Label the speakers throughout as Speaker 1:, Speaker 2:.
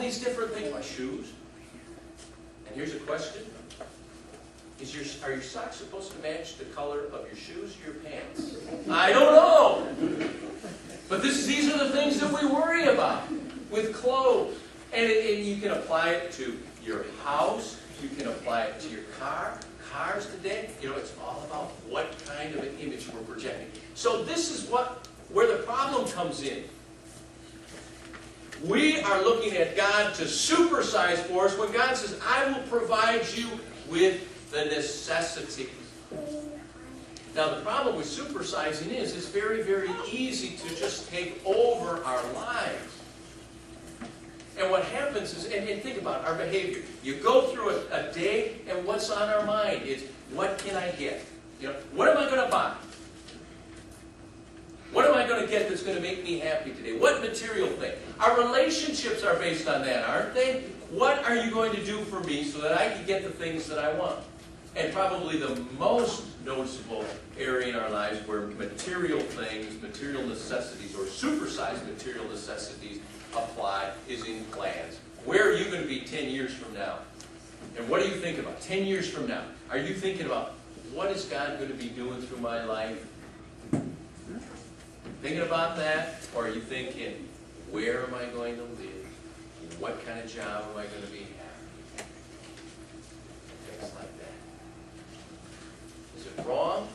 Speaker 1: these different things. My shoes. And here's a question. Are your socks supposed to match the color of your shoes or your pants? I don't know. But these are the things that we worry about with clothes. And you can apply it to your house. You can apply it to your car. Cars today, it's all about what kind of an image we're projecting. So this is where the problem comes in. We are looking at God to supersize for us when God says, I will provide you with the necessities. Now the problem with supersizing is it's very, very easy to just take over our lives. And what happens is, and think about our behavior. You go through a day, and what's on our mind is, what can I get? What am I going to buy? What am I going to get that's going to make me happy today? What material thing? Our relationships are based on that, aren't they? What are you going to do for me so that I can get the things that I want? And probably the most noticeable area in our lives where material things, material necessities, or supersized material necessities apply is in plans. Where are you going to be 10 years from now? And what do you think about 10 years from now? Are you thinking about what is God going to be doing through my life? Thinking about that? Or are you thinking, where am I going to live? What kind of job am I going to be having? Things like that. Is it wrong?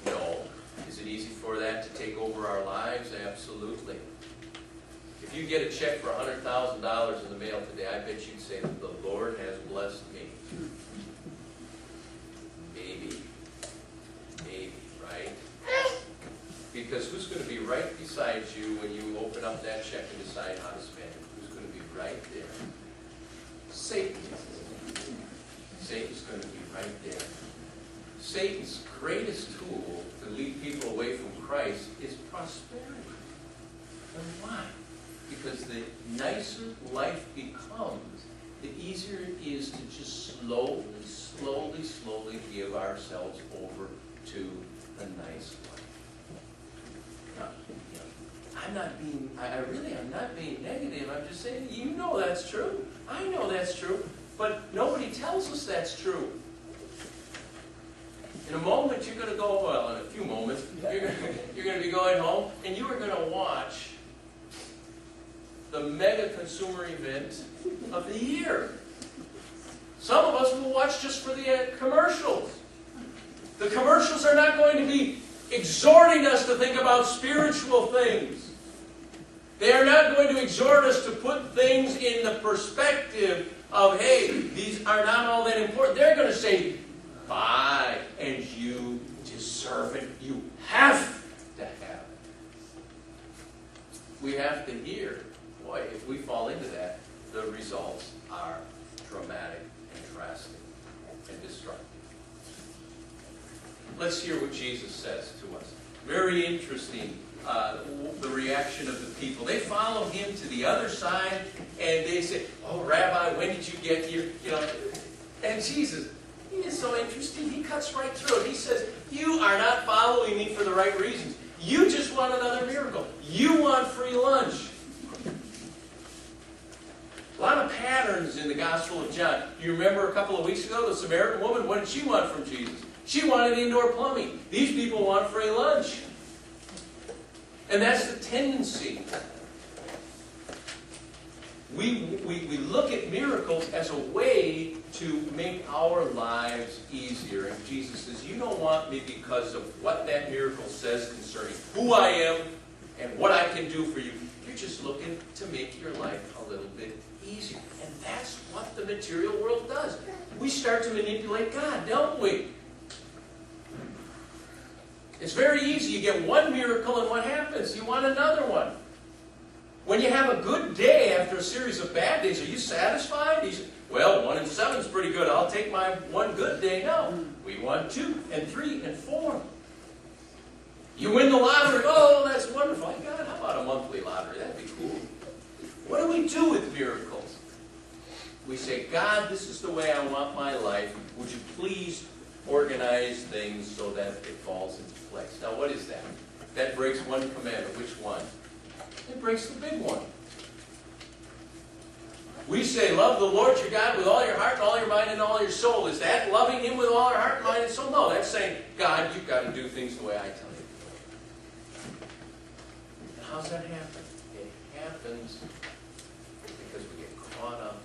Speaker 1: No. Is it easy for that to take over our lives? Absolutely. If you get a check for $100,000 in the mail today, I bet you'd say that the Lord has blessed me. Maybe. Maybe, right? Because who's going to be right beside you when you open up that check and decide how to spend it? Who's going to be right there? Satan. Satan's going to be right there. Satan's greatest tool to lead people away from Christ is prosperity. And why? Because the nicer life becomes, the easier it is to just slowly give ourselves over to the nice life. Now, I'm not being negative. I'm just saying, that's true. I know that's true. But nobody tells us that's true. In a moment, you're going to go, well, in a few moments, you're going to be going home, and you are going to watch the mega consumer event of the year. Some of us will watch just for the commercials. The commercials are not going to be exhorting us to think about spiritual things. They are not going to exhort us to put things in the perspective of, hey, these are not all that important. They're going to say, buy, and you deserve it. You have to have it. We have to hear. Boy, if we fall into that, the results are dramatic and drastic and destructive. Let's hear what Jesus says to us. Very interesting, the reaction of the people. They follow him to the other side, and they say, oh, Rabbi, when did you get here? And Jesus, he is so interesting. He cuts right through it. He says, you are not following me for the right reasons. You just want another miracle. You want free lunch. A lot of patterns in the Gospel of John. You remember a couple of weeks ago, the Samaritan woman, what did she want from Jesus? She wanted indoor plumbing. These people want free lunch. And that's the tendency. We look at miracles as a way to make our lives easier. And Jesus says, you don't want me because of what that miracle says concerning who I am and what I can do for you. You're just looking to make your life a little bit easier. And that's what the material world does. We start to manipulate God, don't we? It's very easy. You get one miracle and what happens? You want another one. When you have a good day after a series of bad days, are you satisfied? You say, well, 1 and 7 is pretty good. I'll take my one good day. No. We want 2 and 3 and 4. You win the lottery. Oh, that's wonderful. God, how about a monthly lottery? That'd be cool. What do we do with miracles? We say, God, this is the way I want my life. Would you please organize things so that it falls into place? Now, what is that? That breaks one commandment. Which one? It breaks the big one. We say, love the Lord your God with all your heart and all your mind and all your soul. Is that loving Him with all our heart, mind, and soul? No, that's saying, God, you've got to do things the way I tell you. And how's that happen? It happens because we get caught up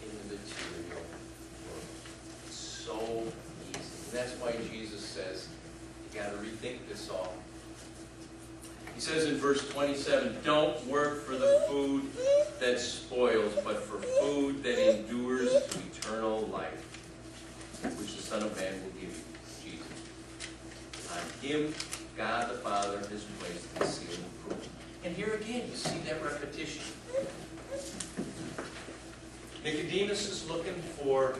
Speaker 1: in the material world. It's so easy. And that's why Jesus says, you got to rethink this all. He says in verse 27, don't work for the food that spoils, but for food that endures to eternal life, which the Son of Man will give you, Jesus. On Him, God the Father has placed the seal of approval. And here again, you see that repetition. Nicodemus is looking for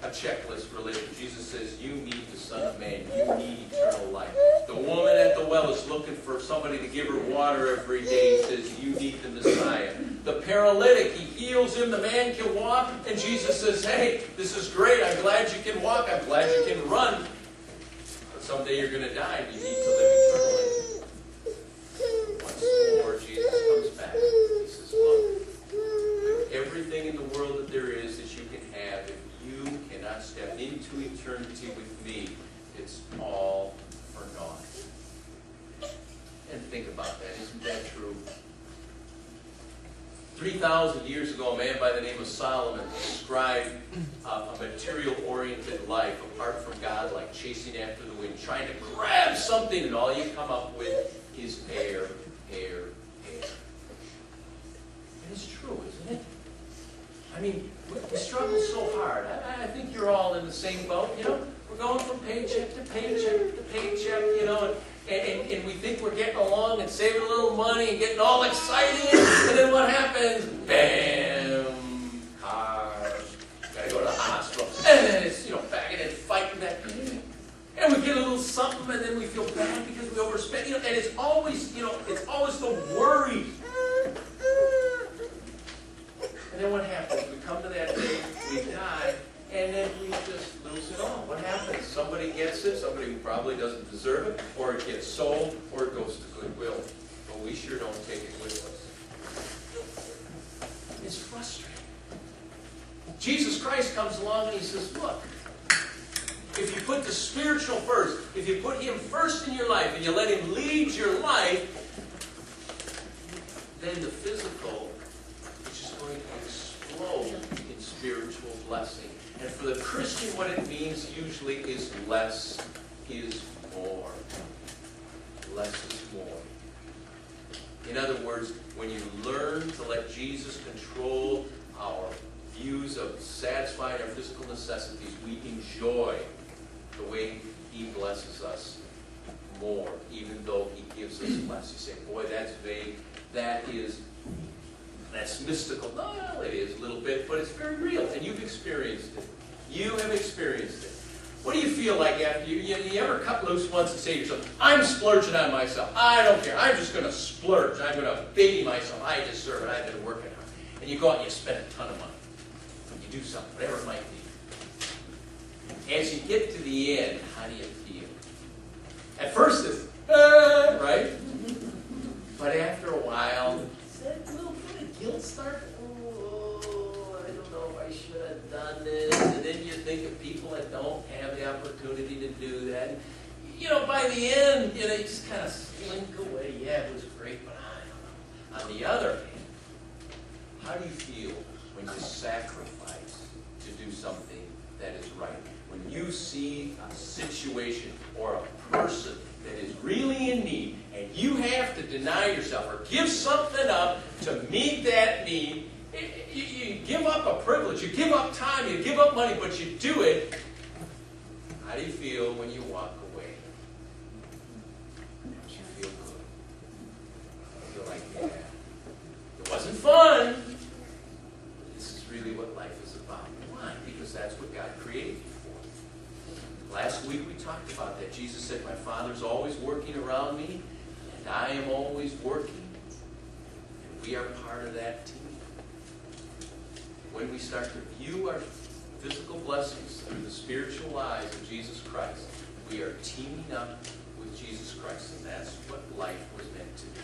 Speaker 1: a checklist related. Jesus says, you need the Son of Man. You need eternal life. The woman at the well is looking for somebody to give her water every day. He says, you need the Messiah. The paralytic, he heals him. The man can walk. And Jesus says, hey, this is great. I'm glad you can walk. I'm glad you can run. But someday you're going to die. You need to live eternally. Once more, Jesus comes back. He says, look, everything in the world that there is that you can have, if you cannot step into eternity with me, it's all for naught. And think about that. Isn't that true? 3,000 years ago, a man by the name of Solomon described a material-oriented life apart from God, like chasing after the wind, trying to grab something, and all you come up with is air, air, air. And it's true, isn't it? I mean, we struggle so hard. I think you're all in the same boat, you know? We're going from paycheck to paycheck to paycheck, you know, and we think we're getting along and saving a little money and getting all excited, and then what happens? Bam! Car. Gotta go to the hospital. And then it's, you know, back and then fighting that. And we get a little something, and then we feel bad because we overspent, you know, and it's always, you know, it's always the worry. And then what happens? We come to that day, we die, and then we just lose it all. What happens? Somebody gets it, somebody who probably doesn't deserve it, or it gets sold, or it goes to Goodwill. But we sure don't take it with us. It's frustrating. Jesus Christ comes along and He says, look, if you put the spiritual first, if you put Him first in your life, and you let Him lead your life, then the physical going to explode in spiritual blessing. And for the Christian, what it means usually is less is more. Less is more. In other words, when you learn to let Jesus control our views of satisfying our physical necessities, we enjoy the way He blesses us more, even though He gives us less. You say, boy, that's vague. That's mystical. No, it is a little bit, but it's very real, and you've experienced it. You have experienced it. What do you feel like after you ever cut loose once and say to yourself, I'm splurging on myself. I don't care. I'm just going to splurge. I'm going to baby myself. I deserve it. I've been working hard. And you go out and you spend a ton of money. You do something, whatever it might be. As you get to the end, how do you feel? At first it's, right? But after a while, that little bit of guilt starts. Oh, I don't know if I should have done this. And then you think of people that don't have the opportunity to do that. You know, by the end, you know, you just kind of slink away. Yeah, it was great, but I don't know. On the other hand, how do you feel when you sacrifice to do something that is right? When you see a situation or a person that is really in need, and you have to deny yourself or give something up to meet that need, you give up a privilege, you give up time, you give up money, but you do it. How do you feel when you walk away? Don't you feel good? You feel like, yeah, it wasn't fun. This is really what life is about. Why? Because that's what God created you for. Last week we talked about that. Jesus said, my Father's always working around me, and I am always working. And we are part of that team. When we start to view our physical blessings through the spiritual eyes of Jesus Christ, we are teaming up with Jesus Christ, and that's what life was meant to be.